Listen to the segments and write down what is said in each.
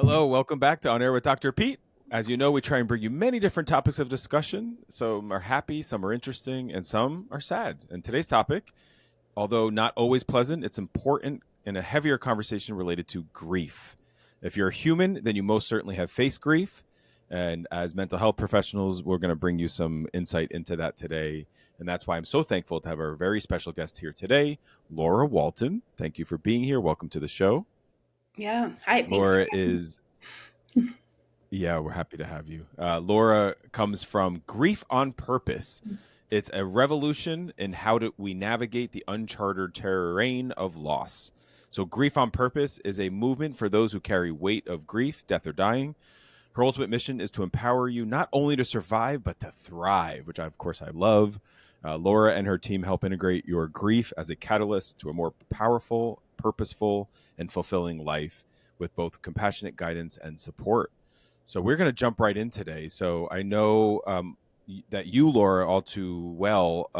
Hello, welcome back to On Air with Dr. Pete. As you know, we try and bring you many different topics of discussion. Some are happy, some are interesting, and some are sad. And today's topic, although not always pleasant, it's important in a heavier conversation related to grief. If you're a human, then you most certainly have faced grief. And as mental health professionals, we're going to bring you some insight into that today. And that's why I'm so thankful to have our very special guest here today, Laura Walton. Thank you for being here. Welcome to the show. Yeah. Hi. Laura is, yeah, we're happy to have you. Laura comes from Grief on Purpose. It's a revolution in how we navigate the uncharted terrain of loss. So Grief on Purpose is a movement for those who carry weight of grief, death, or dying. Her ultimate mission is to empower you not only to survive, but to thrive, which of course I love. Laura and her team help integrate your grief as a catalyst to a more powerful, purposeful, and fulfilling life with both compassionate guidance and support. So we're going to jump right in today. So I know that you, Laura, all too well,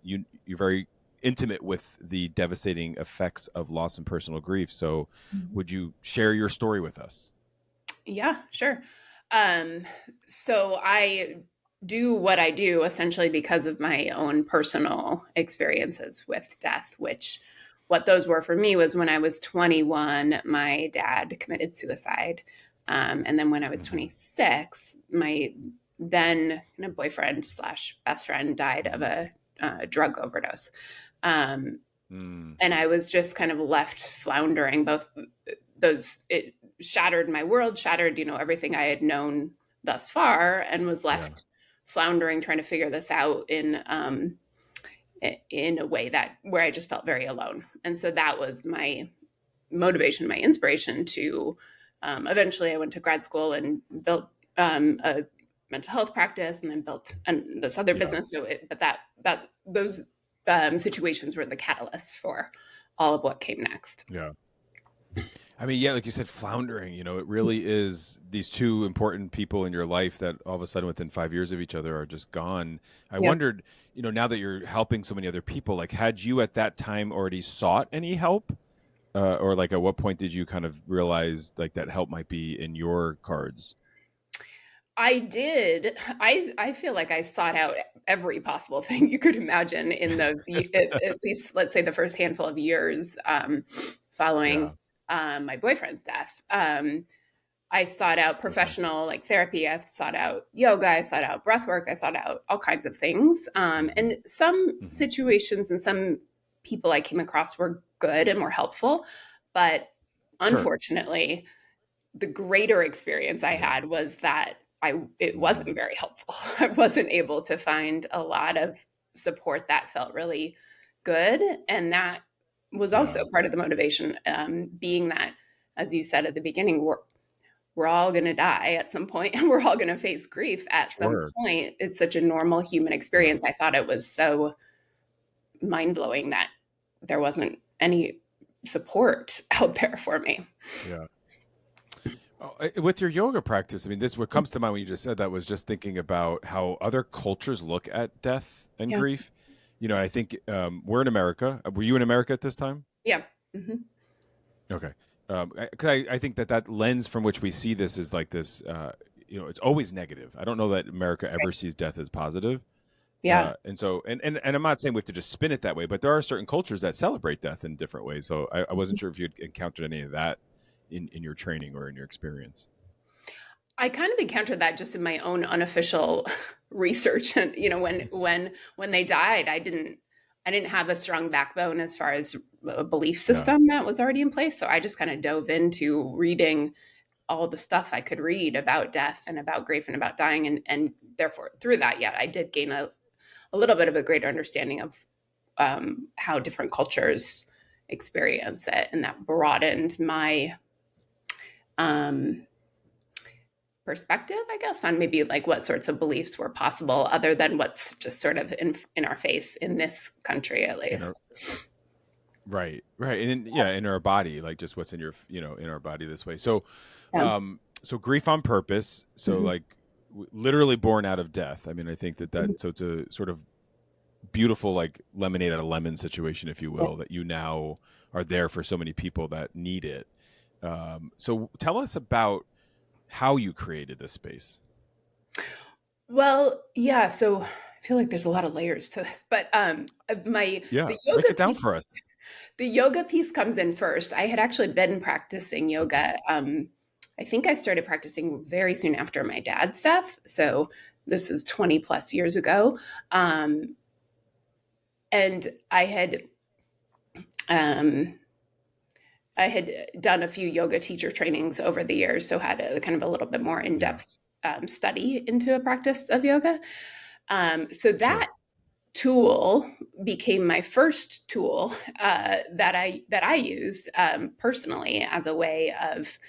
you're very intimate with the devastating effects of loss and personal grief. So would you share your story with us? Yeah, sure. So I do what I do essentially because of my own personal experiences with death, which what those were for me was when I was 21, my dad committed suicide. And then when I was 26, my then boyfriend / best friend died of a drug overdose. And I was just kind of left floundering. Both those, it shattered my world, shattered, everything I had known thus far, and was left floundering, trying to figure this out in a way where I just felt very alone. And so that was my motivation, my inspiration to, eventually I went to grad school and built a mental health practice, and then built this other business. So those situations were the catalyst for all of what came next. Yeah. I mean, yeah, like you said, floundering, it really is these two important people in your life that all of a sudden within 5 years of each other are just gone. I wondered, now that you're helping so many other people, like had you at that time already sought any help? Or like at what point did you kind of realize like that help might be in your cards? I did. I feel like I sought out every possible thing you could imagine in those, at least let's say the first handful of years following my boyfriend's death. I sought out professional therapy. I sought out yoga. I sought out breath work. I sought out all kinds of things. And some situations and some people I came across were good and were helpful. But unfortunately, the greater experience I had was that it wasn't very helpful. I wasn't able to find a lot of support that felt really good. And that was also part of the motivation, being that, as you said at the beginning, we're all going to die at some point, and we're all going to face grief at some point. It's such a normal human experience. I thought it was so mind-blowing that there wasn't any support out there for me. Yeah. With your yoga practice, I mean, what comes to mind when you just said that was just thinking about how other cultures look at death and grief. I think we're in America. Were you in America at this time? Yeah. Mm-hmm. Okay. Because I think that lens from which we see this is like this, it's always negative. I don't know that America ever sees death as positive. Yeah. And so, and I'm not saying we have to just spin it that way, but there are certain cultures that celebrate death in different ways. So I wasn't sure if you'd encountered any of that in your training or in your experience. I kind of encountered that just in my own unofficial research. And, when they died, I didn't have a strong backbone as far as a belief system that was already in place. So I just kind of dove into reading all the stuff I could read about death and about grief and about dying. And therefore through that, I did gain a little bit of a greater understanding of how different cultures experience it. And that broadened my perspective, I guess, on maybe like what sorts of beliefs were possible other than what's just sort of in our face in this country, at least. Right. And in our body, like just what's in your, in our body this way. So, so grief on purpose. So like literally born out of death. I mean, I think that, so it's a sort of beautiful, like lemonade out of lemon situation, if you will, that you now are there for so many people that need it. So tell us about how you created this space. Well, yeah, so I feel like there's a lot of layers to this, but my Yeah, the break yoga it down piece for us. the yoga piece comes in first. I had actually been practicing Okay. yoga. I think I started practicing very soon after my dad's death, so this is 20 plus years ago. Um, and um, I had done a few yoga teacher trainings over the years, so had a kind of a little bit more in Yeah, depth study into a practice of yoga. So that sure. tool became my first tool that I used personally as a way of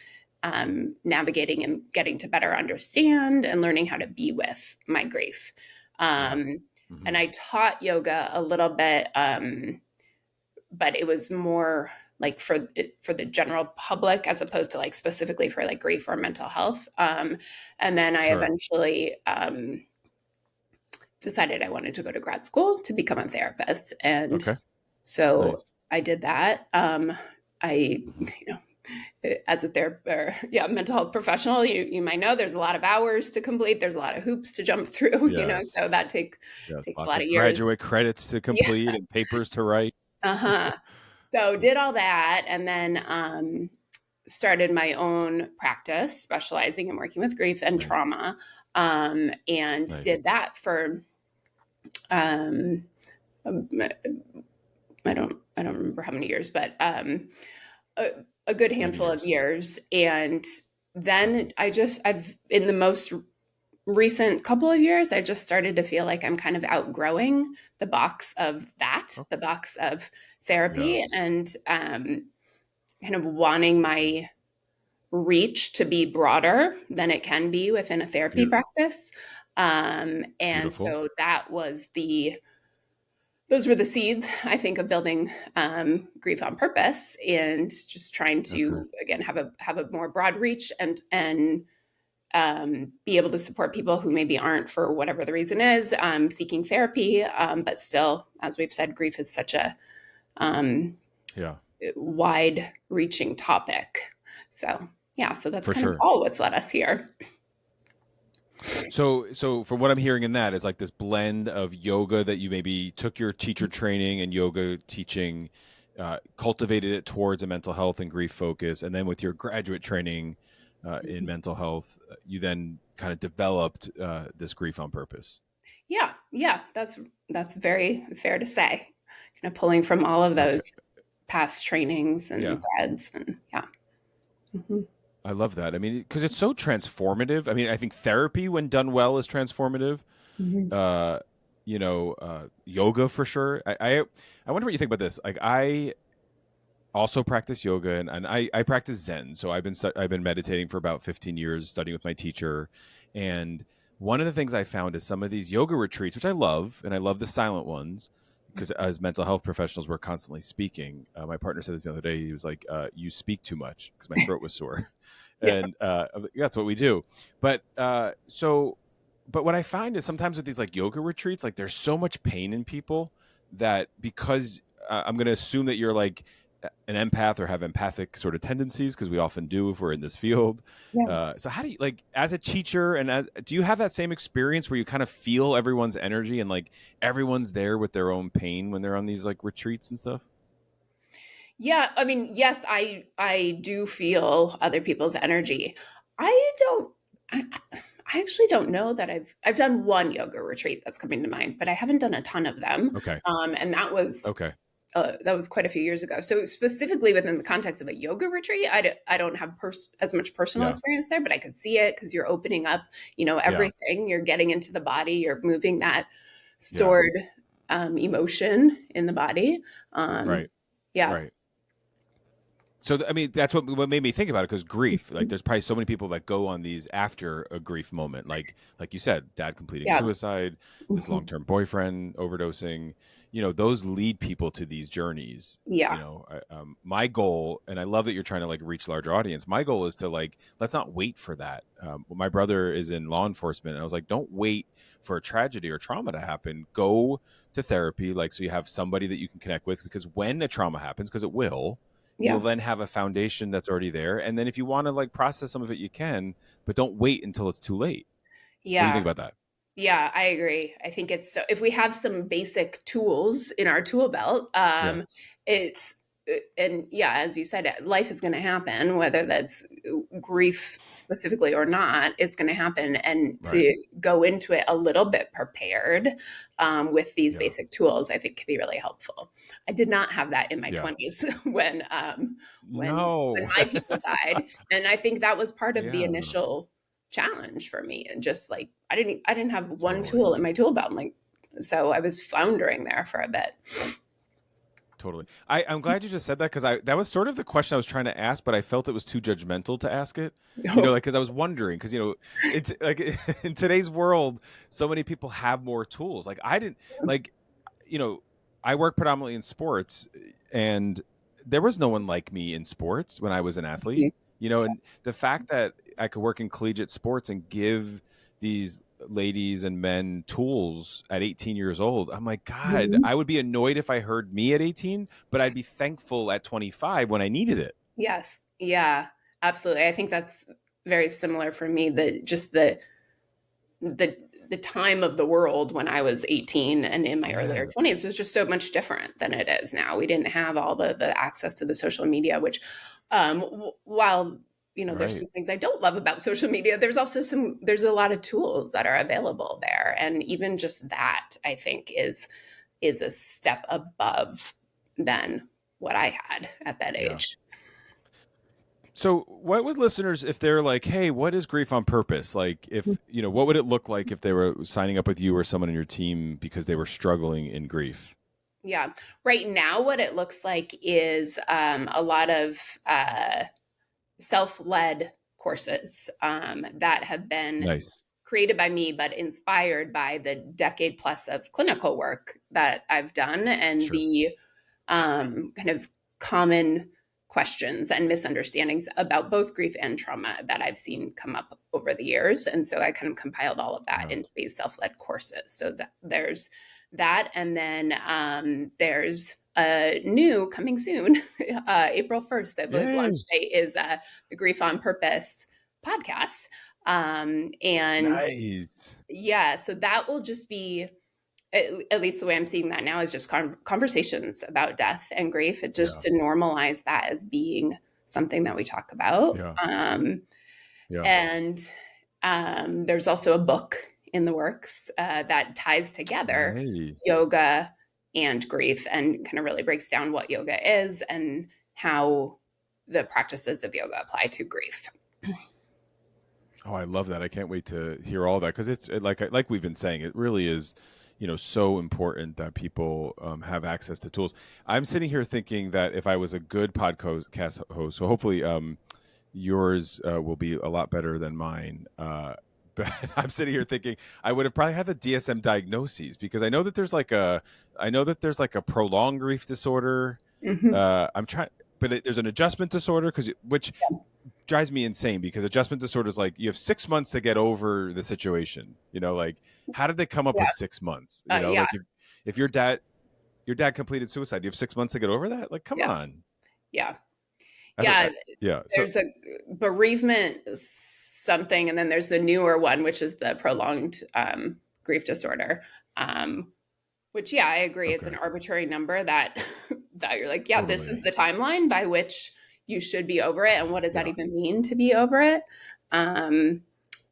navigating and getting to better understand and learning how to be with my grief. Yeah. Um, Hmm. and I taught yoga a little bit, but it was more like for the general public as opposed to like specifically for like grief or mental health. And then I Sure. eventually decided I wanted to go to grad school to become a therapist. And Okay. so Nice. I did that. I, Hmm. as a therapist, or, yeah, mental health professional, you might know there's a lot of hours to complete. There's a lot of hoops to jump through, so Yes. that Yes. takes a Lots lot of of years. graduate credits to Yeah. complete and papers to write. Uh-huh. So did all that and then started my own practice specializing in working with grief and Nice. trauma. And Nice. did that for um, I don't remember how many years, but a, a good Many handful of years. years. And Hmm. then I've in the most recent couple of years, I just started to feel like I'm kind of outgrowing the box of the Okay. box of Yeah. therapy, and kind of wanting my reach to be broader than it can be within a therapy Beau- practice. And Beautiful. so those were the seeds, I think, of building grief on purpose, and just trying Okay. to again have a more broad reach, and be able to support people who maybe aren't, for whatever the reason is, seeking therapy, but still, as we've said, grief is such a um, Yeah. wide reaching topic. So yeah, so that's For kind of sure. all what's led us here. So from what I'm hearing in that is like this blend of yoga that you maybe took your teacher training and yoga teaching, cultivated it towards a mental health and grief focus, and then with your graduate training in mental health, you then kind of developed this grief on purpose. Yeah, yeah, that's very fair to say. Kind of pulling from all of Okay. those past trainings Yeah. and threads, and yeah. Mm-hmm. I love that. I mean, because it's so transformative. I mean, I think therapy, when done well, is transformative. Mm-hmm. Uh, yoga for sure. I wonder what you think about this. Like, I also practice yoga and I practice Zen. So I've been meditating for about 15 years, studying with my teacher. And one of the things I found is some of these yoga retreats, which I love, and I love the silent ones, because as mental health professionals, we're constantly speaking. My partner said this the other day. He was like, "You speak too much," because my throat was sore, Yeah. and that's what we do. But but what I find is sometimes with these like yoga retreats, like there's so much pain in people that because I'm going to assume that you're like an empath or have empathic sort of tendencies, because we often do if we're in this field. Yeah. So how do you, like, as a teacher and do you have that same experience where you kind of feel everyone's energy and like everyone's there with their own pain when they're on these like retreats and stuff? Yeah, I mean, yes, I do feel other people's energy. I don't I, I actually don't know that I've done one yoga retreat that's coming to mind, but I haven't done a ton of them. Okay. And Okay. that was quite a few years ago. So specifically within the context of a yoga retreat, I don't have as much personal Yeah. experience there, but I could see it because you're opening up, Yeah. everything. You're getting into the body. You're moving that Yeah. stored emotion in the body. Um, Right. yeah. Right. So I mean, that's what made me think about it, because grief, like, there's probably so many people that go on these after a grief moment, like you said, dad completing Yeah. suicide, this Mhm. long-term boyfriend overdosing. Those lead people to these journeys. Yeah. My goal, and I love that you're trying to like reach larger audience. My goal is to like, let's not wait for that. My brother is in law enforcement, and I was like, don't wait for a tragedy or trauma to happen. Go to therapy, like, so you have somebody that you can connect with, because when a trauma happens, because it will, you'll Yeah. then have a foundation that's already there. And then if you want to like process some of it, you can, but don't wait until it's too late. What do you think Yeah. about that? Yeah, I agree. I think it's so if we have some basic tools in our tool belt, Yes. it's and yeah, as you said, life is going to happen, whether that's grief specifically or not, it's going to happen. And Right. to go into it a little bit prepared with these Yeah. basic tools, I think can be really helpful. I did not have that in my Yeah. 20s when No. my people died, and I think that was part of the Yeah. initial challenge for me. And just like I didn't have one Totally. tool in my tool belt. Like so I was floundering there for a bit. Totally. I'm glad you just said that because I that was sort of the question I was trying to ask, but I felt it was too judgmental to ask it. No. Like because I was wondering because it's like in today's world, so many people have more tools. Like I didn't like you know I work predominantly in sports, and there was no one like me in sports when I was an athlete. And the fact that I could work in collegiate sports and give these ladies and men tools at 18 years old, I'm like, God, Mhm. I would be annoyed if I heard me at 18, but I'd be thankful at 25 when I needed it. Yes. Yeah, absolutely. I think that's very similar for me. The the time of the world when I was 18 and in my earlier Yes. 20s was just so much different than it is now. We didn't have all the access to the social media, which while there's Right. some things I don't love about social media, there's a lot of tools that are available there. And even just that, I think, is a step above than what I had at that Yeah. age. So, what would listeners, if they're like, hey, what is grief on purpose? Like, if, what would it look like if they were signing up with you or someone on your team because they were struggling in grief? Yeah. Right now, what it looks like is a lot of self led courses that have been Nice. created by me, but inspired by the decade plus of clinical work that I've done and Sure. the kind of common questions and misunderstandings about both grief and trauma that I've seen come up over the years. And so I kind of compiled all of that Yeah. into these self-led courses. So that there's that. And then there's a new coming soon, April 1st, I believe launch Yay. date is the Grief on Purpose podcast. And Nice. yeah, so that will just be at least the way I'm seeing that now is just conversations about death and grief. It just Yeah. to normalize that as being something that we talk about. Yeah. Yeah. And there's also a book in the works that ties together Hey. yoga and grief and kind of really breaks down what yoga is and how the practices of yoga apply to grief. Oh, I love that. I can't wait to hear all that because like we've been saying, it really is, so important that people have access to tools. I'm sitting here thinking that if I was a good podcast host, so hopefully yours will be a lot better than mine. But I'm sitting here thinking I would have probably had the DSM diagnoses because I know that there's like a prolonged grief disorder. Mm-hmm. I'm trying, but there's an adjustment disorder which drives me insane because adjustment disorder is like you have 6 months to get over the situation. Like how did they come up Yeah. with 6 months? Yeah. Like if your dad completed suicide, you have 6 months to get over that. Like, come Yeah. on. Yeah. I don't, Yeah. yeah. So There's a bereavement something, and then there's the newer one, which is the prolonged grief disorder. Which, yeah, I agree. It's an okay, arbitrary number that that you're like, yeah, this is totally. the timeline by which you should be over it, and what does that Yeah. even mean to be over it? Um,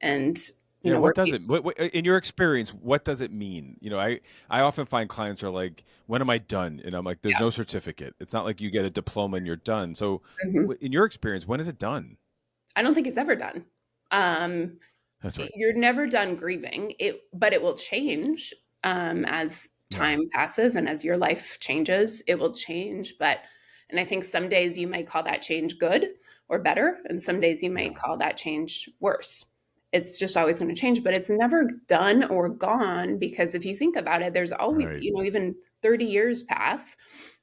and Yeah, we're what does it? What in your experience? What does it mean? I often find clients are like, "When am I done?" And I'm like, "There's yeah. no certificate. It's not like you get a diploma and you're done." So, Mhm. in your experience, when is it done? I don't think it's ever done. Um, That's right. you're never done grieving it, but it will change as Yeah. time passes and as your life changes, it will change. And I think some days you might call that change good or better, and some days you might Yeah. call that change worse. It's just always going to change, but it's never done or gone because if you think about it, there's always, Right. even 30 years pass.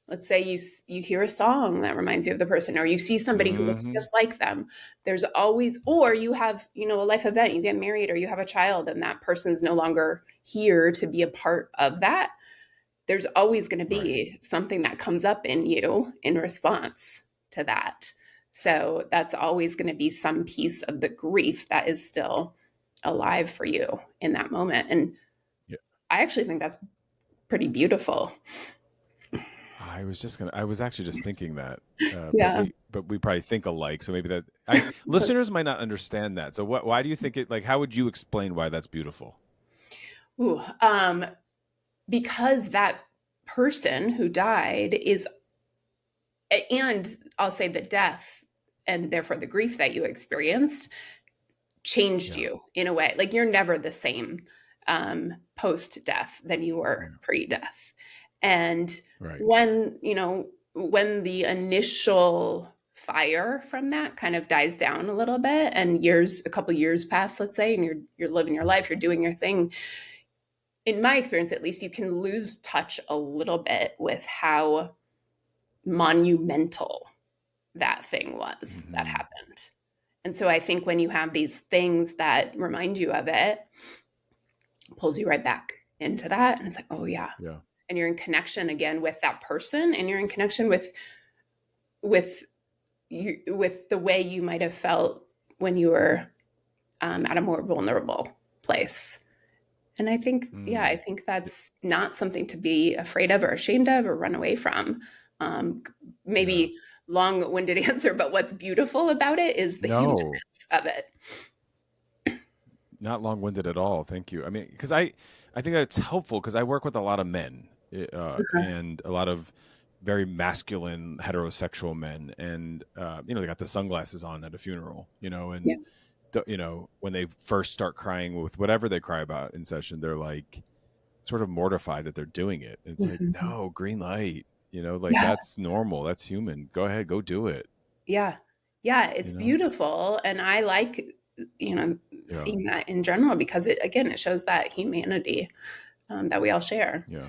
Let's say you hear a song that reminds you of the person, or you see somebody who looks Hmm. just like them. There's always, or you have, a life event, you get married or you have a child and that person's no longer here to be a part of that. There's always going to Right. be something that comes up in you in response to that. So that's always going to be some piece of the grief that is still alive for you in that moment. And Yeah. I actually think that's pretty beautiful. I was actually just thinking that, Yeah. but we probably think alike. So maybe listeners might not understand that. So why do you think it, like, how would you explain why that's beautiful? Ooh, because that person who died is, and I'll say the death and therefore the grief that you experienced changed Yeah. you in a way. Like you're never the same post death than you were Mm. pre death. And Right. when the initial fire from that kind of dies down a little bit and a couple years pass, let's say, and you're living your life, you're doing your thing, in my experience at least, you can lose touch a little bit with how monumental that thing was that Mm-hmm. happened. And so I think when you have these things that remind you of it, pulls you right back into that. And it's like, oh yeah. Yeah. And you're in connection again with that person, and you're in connection with with the way you might have felt when you were at a more vulnerable place. And I think, yeah, I Mm. think that's not something to be afraid of or ashamed of or run away from. Um, Yeah. Maybe long-winded answer, but what's beautiful about it is the No, humanness of it. not long-winded at all. Thank you. I mean, because I think that's helpful because I work with a lot of men, Uh-huh. and a lot of very masculine heterosexual men, and they got the sunglasses on at a funeral, Yeah. and when they first start crying with whatever they cry about in session, they're like sort of mortified that they're doing it. It's like, Mhm. no, green light, like Yeah. that's normal, that's human. Go ahead, go do it. Yeah. Yeah. You It's know? beautiful. And I like, you know, Yeah, seeing that in general because it shows that humanity that we all share. yeah.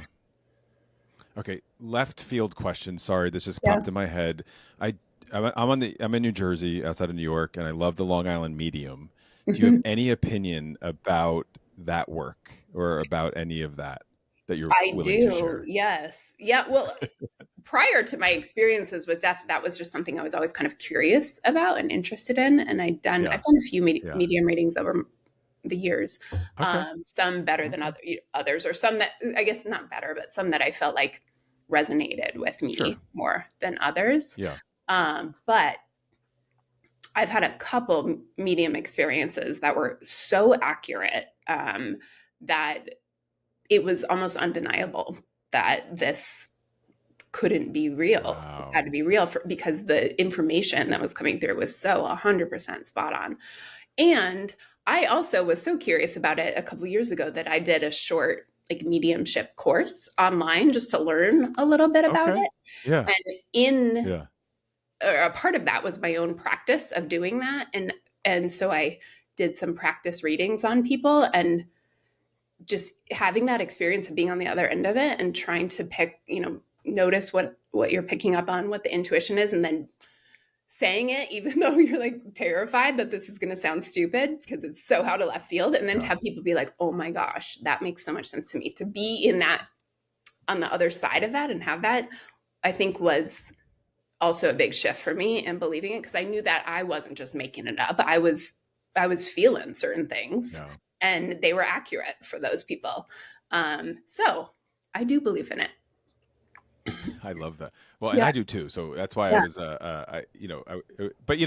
Okay, left field question. Sorry, this just Yeah. popped in my head. I I'm in New Jersey, outside of New York, and I love the Long Island Medium. Do you have Mhm. any opinion about that work or about any of that you're I willing to do. share? Yes. Yeah. Well, prior to my experiences with death, that was just something I was always kind of curious about and interested in. And Yeah, I've done a few yeah. medium readings over the years, Okay, some better than okay. others, or some that I guess not better, but some that I felt like resonated with Sure. me more than others. Yeah. But I've had a couple medium experiences that were so accurate that it was almost undeniable that this couldn't be real. It had to Wow. be real because the information that was coming through was so 100% spot on. And I also was so curious about it a couple years ago that I did a short like mediumship course online just to learn a little bit about Okay. it. Yeah. And in Yeah. a part of that was my own practice of doing that. And so I did some practice readings on people, and just having that experience of being on the other end of it and trying to notice what you're picking up on, what the intuition is, and then saying it even though you're like terrified that this is going to sound stupid because it's so out of left field, and then to Yeah. have people be like, oh my gosh, that makes so much sense to me, to be in that, on the other side of that and have that, I think was also a big shift for me in believing it, because I knew that I wasn't just making it up. I was feeling certain things, Yeah. and they were accurate for those people. So I do believe in it. I love that. Well, and Yeah. I do too. So that's why I Yeah. was, but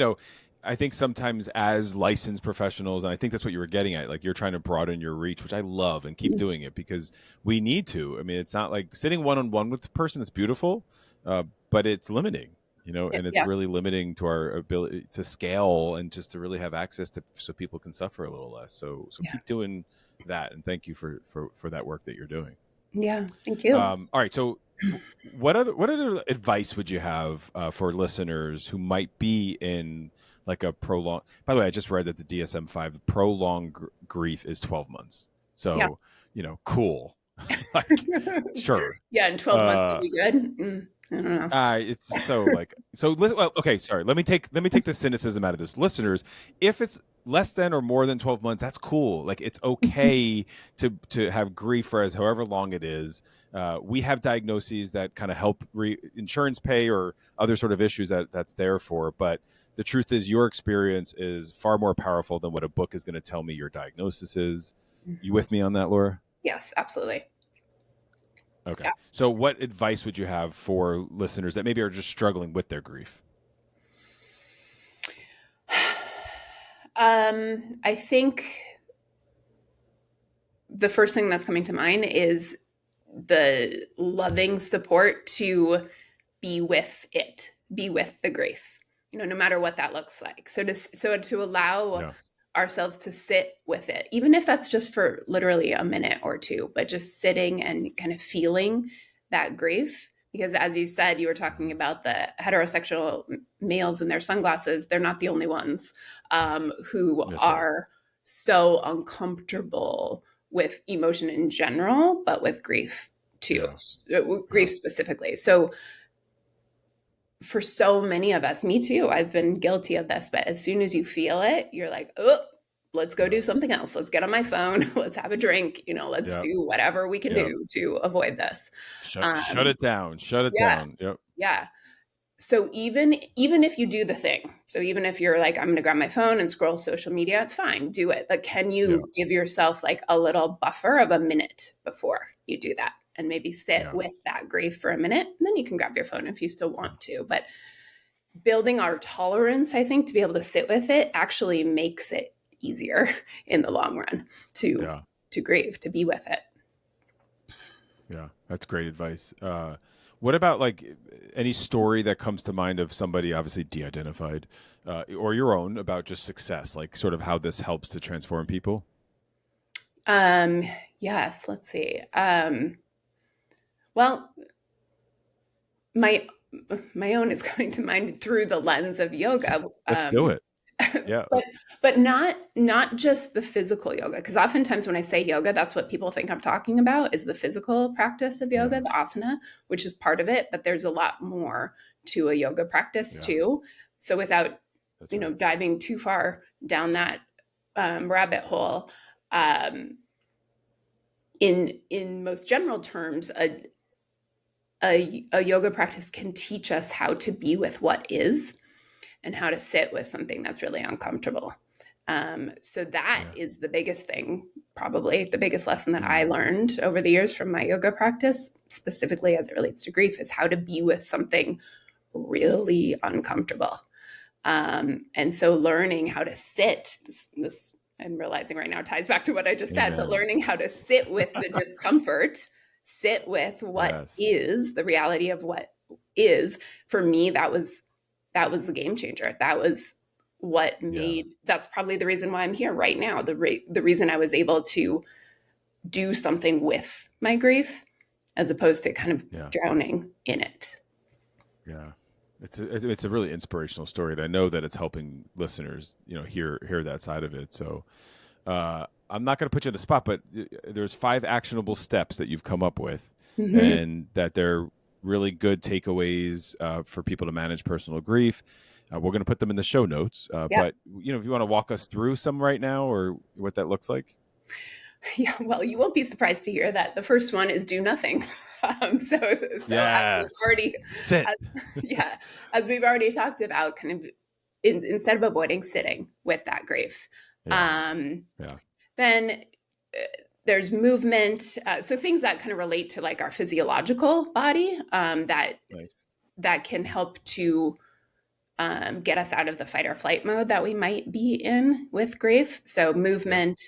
I think sometimes as licensed professionals, and I think that's what you were getting at, like you're trying to broaden your reach, which I love, and keep doing it because we need to. I mean, it's not like sitting one on one with the person that's beautiful, but it's limiting, and it's Yeah. really limiting to our ability to scale and just to really have access to, so people can suffer a little less. So Yeah. keep doing that, and thank you for that work that you're doing. Yeah. Thank you. All right, so what other advice would you have for listeners who might be in like a prolonged? By the way, I just read that the DSM-5 prolonged grief is 12 months. Yeah. So cool, like sure. Yeah. In 12 months, you'll Uh, be good. I don't know. it's so like so. Well, okay, sorry. Let me take the cynicism out of this, listeners. If it's less than or more than 12 months, that's cool. Like, it's okay to have grief for as however long it is. We have diagnoses that kind of help insurance pay or other sort of issues that's there for. But the truth is, your experience is far more powerful than what a book is going to tell me your diagnosis is. You with me on that, Laura? Yes, absolutely. Okay. Yeah. So what advice would you have for listeners that maybe are just struggling with their grief? I think the first thing that's coming to mind is the loving support to be with it, be with the grief, no matter what that looks like. So to allow Yeah. ourselves to sit with it, even if that's just for literally a minute or two, but just sitting and kind of feeling that grief. Because as you said, you were talking about the heterosexual males and their sunglasses. They're not the only ones who That's right. are so uncomfortable with emotion in general, but with grief too, Yeah. grief specifically. So for so many of us, me too, I've been guilty of this, but as soon as you feel it, you're like, oh, let's go Yeah. do something else. Let's get on my phone. Let's have a drink. Let's Yeah. do whatever we can Yeah. do to avoid this. Shut it down. Shut it Yeah. down. Yep. Yeah. So even if you do the thing, so even if you're like, I'm going to grab my phone and scroll social media, fine, do it. But can Yeah. you give yourself like a little buffer of a minute before you do that, and maybe sit Yeah. with that grief for a minute? And then you can grab your phone if you still Yeah. want to. But building our tolerance, I think, to be able to sit with it actually makes it easier in the long run Yeah. to grieve, to be with it. Yeah. That's great advice. What about like any story that comes to mind of somebody obviously de-identified, or your own, about just success, like sort of how this helps to transform people? Yes, let's see. Well, my my own is coming to mind through the lens of yoga. Let's do it. Yeah. But not just the physical yoga, because oftentimes when I say yoga, that's what people think I'm talking about, is the physical practice of yoga, Yeah. the asana, which is part of it, but there's a lot more to a yoga practice Yeah. too. So without That's right. diving too far down that rabbit hole, um, in most general terms, a yoga practice can teach us how to be with what is and how to sit with something that's really uncomfortable. So that Yeah. is the biggest thing, probably the biggest lesson that I Mm. learned over the years from my yoga practice, specifically as it relates to grief, is how to be with something really uncomfortable. And so learning how to sit, this I'm realizing right now ties back to what I just said, but Amen. learning how to sit with the discomfort, sit with what Yes. is the reality of what is, for me, that was the game changer. That was what Yeah. made, that's probably the reason why I'm here right now. The reason I was able to do something with my grief as opposed to kind of Yeah. drowning in it. Yeah. It's a really inspirational story, and I know that it's helping listeners, hear that side of it. So, I'm not going to put you in the spot, but there's 5 actionable steps that you've come up with, Mm-hmm. and that they're really good takeaways for people to manage personal grief. We're going to put them in the show notes, Yep. but if you want to walk us through some right now, or what that looks like. Yeah, well, you won't be surprised to hear that the first one is do nothing. So as we've Yes. already, Sit. yeah, as we've already talked about, kind of instead of avoiding sitting with that grief, Yeah. um, Yeah. then there's movement. So things that kind of relate to like our physiological body, Nice. that can help to get us out of the fight or flight mode that we might be in with grief. So Yep. movement,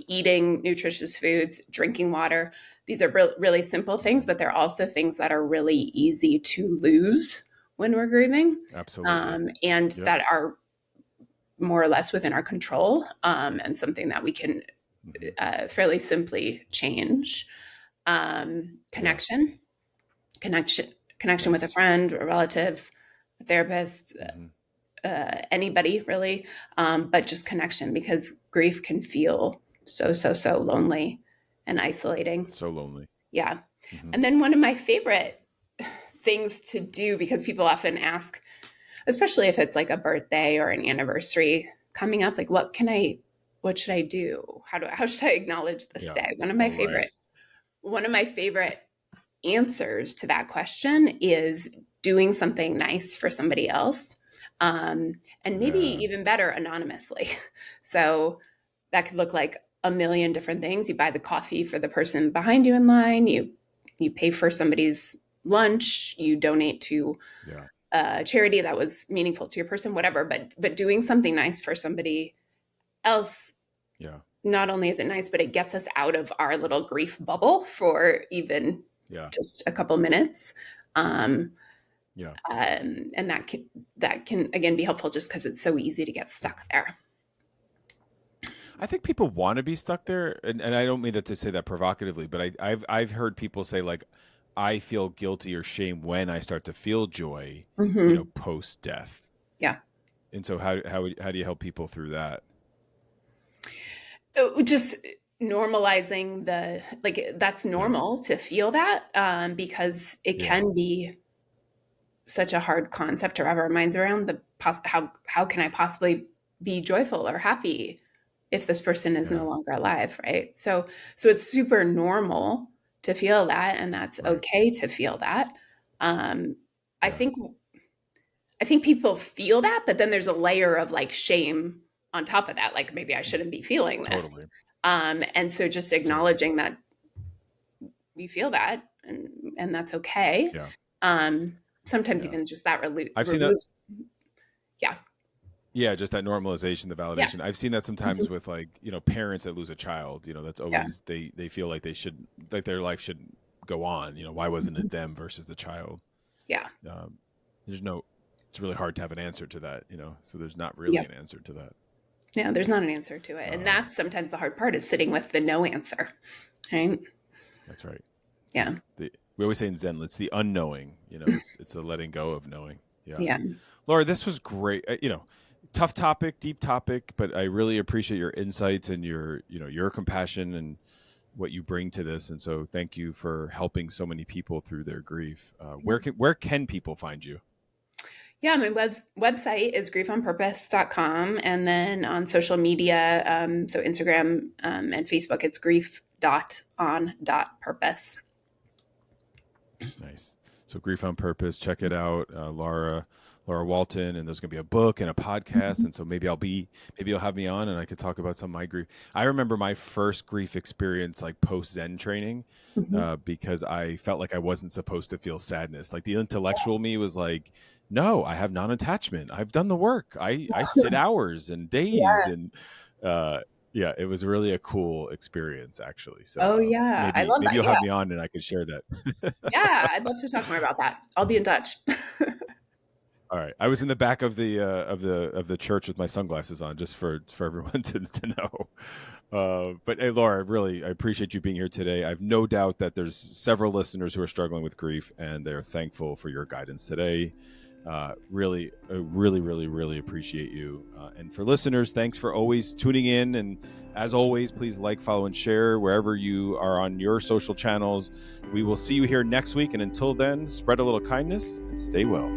eating nutritious foods, drinking water. These are really simple things, but they're also things that are really easy to lose when we're grieving, Absolutely. and Yep. that are more or less within our control, and something that we can Mm-hmm. fairly simply change. Yeah. Connection, connection with a Yes. friend, a relative, a therapist, Mm-hmm. anybody really, but just connection, because grief can feel so lonely and isolating. So lonely. Yeah. Mm-hmm. And then one of my favorite things to do, because people often ask, especially if it's like a birthday or an anniversary coming up, like, what should I do? How should I acknowledge this Yeah. day? All right. One of my favorite answers to that question is doing something nice for somebody else. And maybe Yeah. even better, anonymously. So that could look like a million different things. You buy the coffee for the person behind you in line, you pay for somebody's lunch, you donate to Yeah. a charity that was meaningful to your person, whatever. But doing something nice for somebody else, Yeah. not only is it nice, but it gets us out of our little grief bubble for even Yeah. just a couple minutes. Um, Yeah. and that can again be helpful just because it's so easy to get stuck there. I think people want to be stuck there, and I don't mean that to say that provocatively, but I've heard people say like, I feel guilty or shame when I start to feel joy, Mm-hmm. post death. Yeah. And so how do you help people through that? Just normalizing that's Yeah. normal to feel that, because it Yeah. can be such a hard concept to wrap our minds around. How can I possibly be joyful or happy if this person is no Yeah. longer alive, right? So it's super normal to feel that, and that's Right. okay to feel that. um i Yeah. think I think people feel that, but then there's a layer of like shame on top of that, like maybe I shouldn't be feeling this. Totally. And so just Totally. acknowledging that we feel that, and that's okay. Yeah. Sometimes Yeah. even just that I've seen that. removes. Yeah. Yeah, just that normalization, the Yeah. validation. I've seen that sometimes Mhm. with like, parents that lose a child, that's Yeah. always they feel like they should, like their life should go on. Why wasn't Mhm. it them versus the child? Yeah. Um, there's no, it's really hard to have an answer to that, so there's not really Yeah. an answer to that. Yeah, there's not an answer to it. And Um, that's sometimes the hard part, is sitting with the no answer. Right? that's right. Yeah. We always say in Zen, it's the unknowing, it's a letting go of knowing. Yeah. Yeah. Laura, this was great. Tough topic, deep topic, but I really appreciate your insights and your compassion and what you bring to this. And so thank you for helping so many people through their grief. Where can people find you? Yeah, my website is griefonpurpose.com. And then on social media, so Instagram and Facebook, it's grief.on.purpose. Nice. So Grief on Purpose, check it out. Laura Walton, and there's going to be a book and a podcast. And so maybe you'll have me on and I could talk about some of my grief. I remember my first grief experience, like post Zen training, Mm-hmm. because I felt like I wasn't supposed to feel sadness. Like the intellectual me was like, no, I have non-attachment. I've done the work. I sit hours and days, Yeah. and yeah, it was really a cool experience actually. So Oh, yeah. I maybe love that. you'll Yeah. have me on and I could share that. Yeah. I'd love to talk more about that. I'll be in touch. All right. I was in the back of the church with my sunglasses on, just for everyone to know. But hey, Laura, I appreciate you being here today. I have no doubt that there's several listeners who are struggling with grief, and they're thankful for your guidance today. Really, really appreciate you. And for listeners, thanks for always tuning in. And as always, please like, follow, and share wherever you are on your social channels. We will see you here next week. And until then, spread a little kindness and stay well.